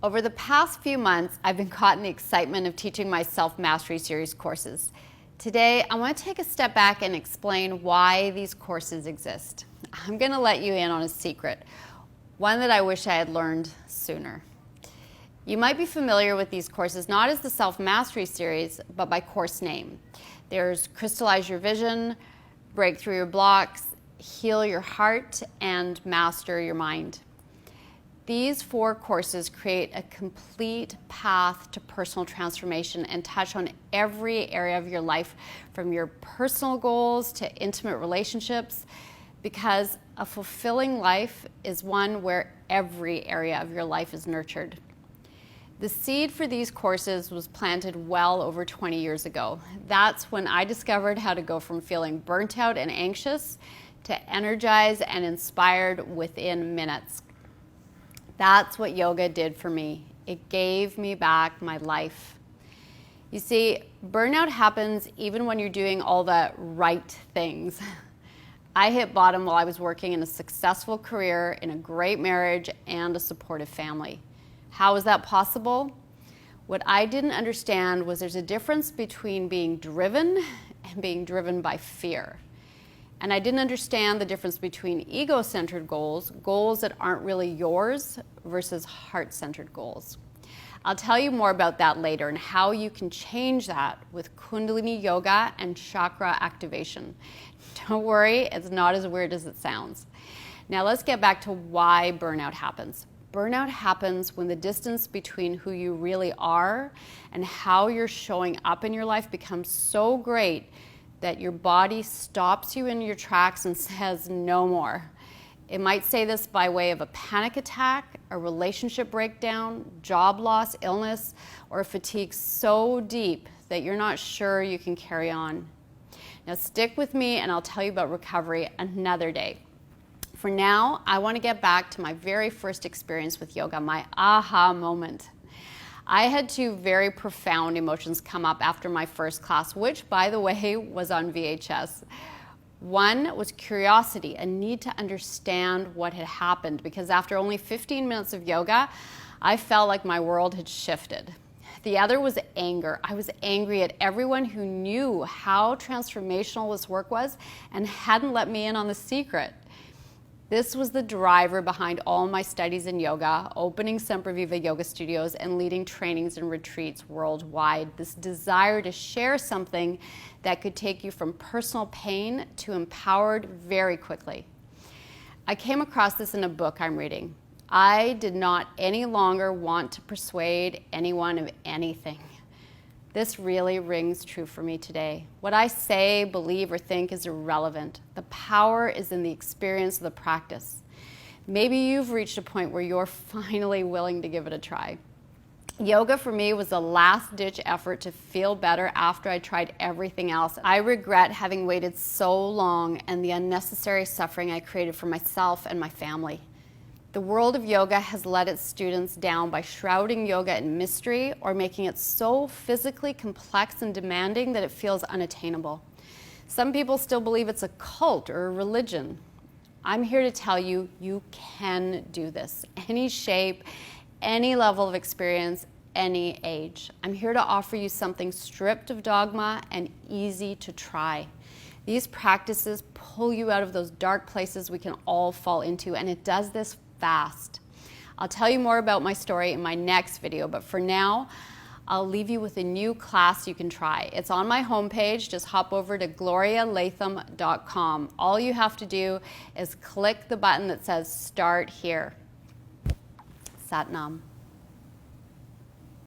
Over the past few months, I've been caught in the excitement of teaching my Self-Mastery Series courses. Today, I want to take a step back and explain why these courses exist. I'm going to let you in on a secret, one that I wish I had learned sooner. You might be familiar with these courses not as the Self-Mastery Series, but by course name. There's Crystallize Your Vision, Break Through Your Blocks, Heal Your Heart, and Master Your Mind. These 4 courses create a complete path to personal transformation and touch on every area of your life, from your personal goals to intimate relationships, because a fulfilling life is one where every area of your life is nurtured. The seed for these courses was planted well over 20 years ago. That's when I discovered how to go from feeling burnt out and anxious to energized and inspired within minutes. That's what yoga did for me. It gave me back my life. You see, burnout happens even when you're doing all the right things. I hit bottom while I was working in a successful career, in a great marriage, and a supportive family. How is that possible? What I didn't understand was there's a difference between being driven and being driven by fear. And I didn't understand the difference between ego-centered goals, goals that aren't really yours, versus heart-centered goals. I'll tell you more about that later and how you can change that with Kundalini yoga and chakra activation. Don't worry, it's not as weird as it sounds. Now let's get back to why burnout happens. Burnout happens when the distance between who you really are and how you're showing up in your life becomes so great that your body stops you in your tracks and says no more. It might say this by way of a panic attack, a relationship breakdown, job loss, illness, or fatigue so deep that you're not sure you can carry on. Now stick with me and I'll tell you about recovery another day. For now, I want to get back to my very first experience with yoga, my aha moment. I had 2 very profound emotions come up after my first class, which, by the way, was on VHS. One was curiosity, a need to understand what had happened, because after only 15 minutes of yoga, I felt like my world had shifted. The other was anger. I was angry at everyone who knew how transformational this work was and hadn't let me in on the secret. This was the driver behind all my studies in yoga, opening Semperviva yoga studios and leading trainings and retreats worldwide. This desire to share something that could take you from personal pain to empowered very quickly. I came across this in a book I'm reading. I did not any longer want to persuade anyone of anything. This really rings true for me today. What I say, believe, or think is irrelevant. The power is in the experience of the practice. Maybe you've reached a point where you're finally willing to give it a try. Yoga for me was a last-ditch effort to feel better after I tried everything else. I regret having waited so long and the unnecessary suffering I created for myself and my family. The world of yoga has let its students down by shrouding yoga in mystery or making it so physically complex and demanding that it feels unattainable. Some people still believe it's a cult or a religion. I'm here to tell you, you can do this. Any shape, any level of experience, any age. I'm here to offer you something stripped of dogma and easy to try. These practices pull you out of those dark places we can all fall into, and it does this fast. I'll tell you more about my story in my next video, but for now, I'll leave you with a new class you can try. It's on my homepage. Just hop over to glorialatham.com. All you have to do is click the button that says Start Here. Sat Nam.